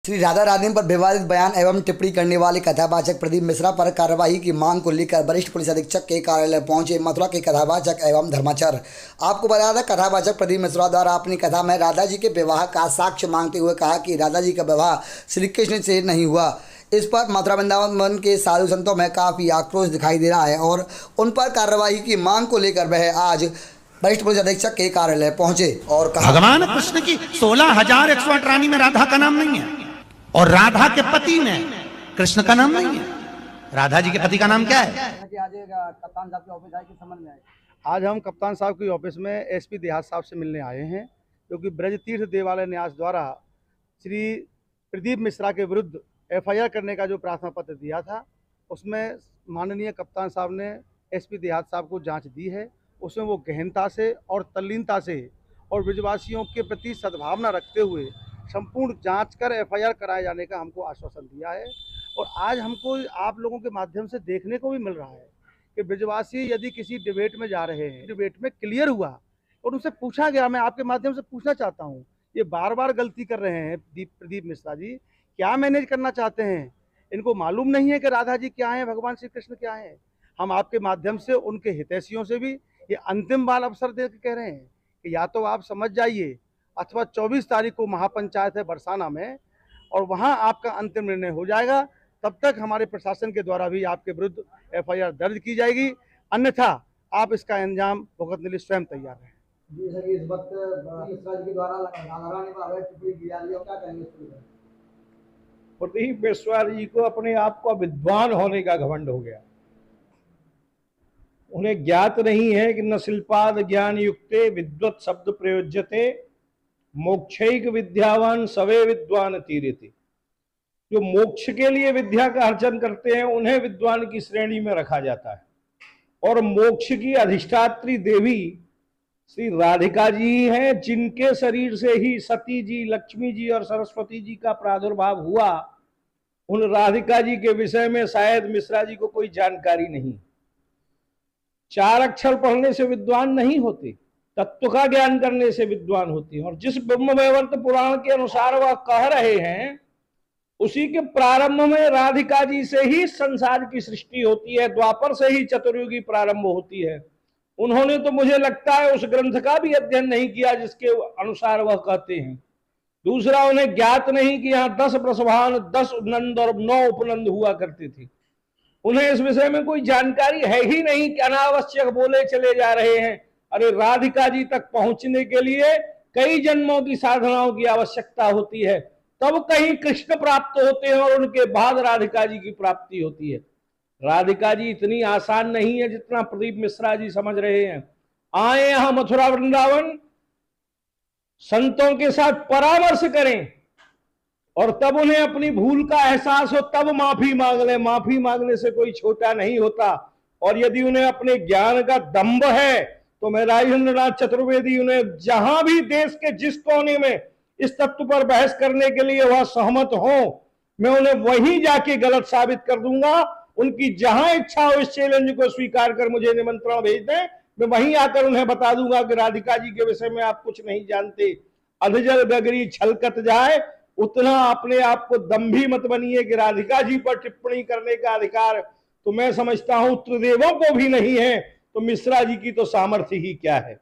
श्री राधा रानी पर विवादित बयान एवं टिप्पणी करने वाले कथावाचक प्रदीप मिश्रा पर कार्रवाई की मांग को लेकर वरिष्ठ पुलिस अधीक्षक के कार्यालय पहुंचे मथुरा के कथावाचक एवं धर्माचार्य। आपको बता दें, कथावाचक प्रदीप मिश्रा द्वारा अपनी कथा में राधा जी के विवाह का साक्ष्य मांगते हुए कहा कि राधा जी का विवाह श्री कृष्ण से नहीं हुआ। इस पर मथुरा वृंदावन के साधु संतों में काफ़ी आक्रोश दिखाई दे रहा है और उन पर कार्रवाई की मांग को लेकर वह आज वरिष्ठ पुलिस अधीक्षक के कार्यालय पहुंचे और कहा, भगवान कृष्ण की 16,108 रानी में राधा का नाम नहीं है और राधा के पति में कृष्ण का नाम नहीं है। राधा जी के पति का नाम क्या है? कप्तान साहब के ऑफिस आए कि समझ में आए? आज हम कप्तान साहब की ऑफिस में एसपी देहात साहब से मिलने आए हैं, क्योंकि ब्रज तीर्थ देवालय न्यास द्वारा श्री प्रदीप मिश्रा के विरुद्ध एफआईआर करने का जो प्रार्थना पत्र दिया था, उसमें माननीय कप्तान साहब ने एसपी देहात साहब को जांच दी है। उसमें वो गहनता से और तल्लीनता से और ब्रजवासियों के प्रति सद्भावना रखते हुए संपूर्ण जांच कर एफआईआर कराए जाने का हमको आश्वासन दिया है। और आज हमको आप लोगों के माध्यम से देखने को भी मिल रहा है कि ब्रजवासी यदि किसी डिबेट में जा रहे हैं, डिबेट में क्लियर हुआ और उनसे पूछा गया, मैं आपके माध्यम से पूछना चाहता हूँ, ये बार बार गलती कर रहे हैं प्रदीप मिश्रा जी, क्या मैनेज करना चाहते हैं? इनको मालूम नहीं है कि राधा जी क्या है, भगवान श्री कृष्ण क्या है? हम आपके माध्यम से उनके हितैषियों से भी ये अंतिम बार अवसर दे के कह रहे हैं कि या तो आप समझ जाइए, अथवा 24 तारीख को महापंचायत है बरसाना में और वहां आपका अंतिम निर्णय हो जाएगा। तब तक हमारे प्रशासन के द्वारा भी आपके विरुद्ध एफआईआर दर्ज की जाएगी, अन्यथा आप इसका अंजाम भुगतने के लिए स्वयं तैयार हैं। जी सर, इस वक्त मिश्रा जी के द्वारा राधा रानी पर अवैध टिप्पणी की जा रही है, क्या कहेंगे इस पर? प्रदीप मिश्रा जी को अपने आप को विद्वान होने का घमंड हो गया। उन्हें ज्ञात नहीं है कि न शिल्पाद ज्ञान युक्ते विद्वत शब्द प्रयोज्यते मोक्षैक विद्यावान सवे विद्वान तीरते। जो मोक्ष के लिए विद्या का अर्जन करते हैं उन्हें विद्वान की श्रेणी में रखा जाता है। और मोक्ष की अधिष्ठात्री देवी श्री राधिका जी हैं, जिनके शरीर से ही सती जी, लक्ष्मी जी और सरस्वती जी का प्रादुर्भाव हुआ। उन राधिका जी के विषय में शायद मिश्रा जी को कोई जानकारी नहीं। 4 अक्षर पढ़ने से विद्वान नहीं होते, तत्व का ज्ञान करने से विद्वान होती है। और जिस ब्रह्म वैवर्त पुराण के अनुसार वह कह रहे हैं, उसी के प्रारंभ में राधिका जी से ही संसार की सृष्टि होती है, द्वापर से ही चतुर्युगी प्रारंभ होती है। उन्होंने तो मुझे लगता है उस ग्रंथ का भी अध्ययन नहीं किया जिसके अनुसार वह कहते हैं। दूसरा, उन्हें ज्ञात नहीं कि यहाँ 10 प्रसवान, 10 नंद और 9 उपनंद हुआ करते थे। उन्हें इस विषय में कोई जानकारी है ही नहीं कि अनावश्यक बोले चले जा रहे हैं। अरे राधिका जी तक पहुंचने के लिए कई जन्मों की साधनाओं की आवश्यकता होती है, तब कहीं कृष्ण प्राप्त होते हैं और उनके बाद राधिका जी की प्राप्ति होती है। राधिका जी इतनी आसान नहीं है जितना प्रदीप मिश्रा जी समझ रहे हैं। आए यहां मथुरा वृंदावन, संतों के साथ परामर्श करें और तब उन्हें अपनी भूल का एहसास हो, तब माफी मांग ले। माफी मांगने से कोई छोटा नहीं होता। और यदि उन्हें अपने ज्ञान का दंभ है तो मैं राजेंद्र नाथ चतुर्वेदी उन्हें जहां भी देश के जिस कोने में इस तत्व पर बहस करने के लिए वह सहमत हो, मैं उन्हें वहीं जाके गलत साबित कर दूंगा। उनकी जहां इच्छा हो इस चैलेंज को स्वीकार कर मुझे निमंत्रण भेज दें, मैं वहीं आकर उन्हें बता दूंगा कि राधिका जी के विषय में आप कुछ नहीं जानते। अधजल गगरी छलकत जाए, उतना अपने आप को दंभी मत बनिए कि राधिका जी पर टिप्पणी करने का अधिकार तो मैं समझता हूं त्रिदेवों को भी नहीं है, तो मिश्रा जी की तो सामर्थ्य ही क्या है।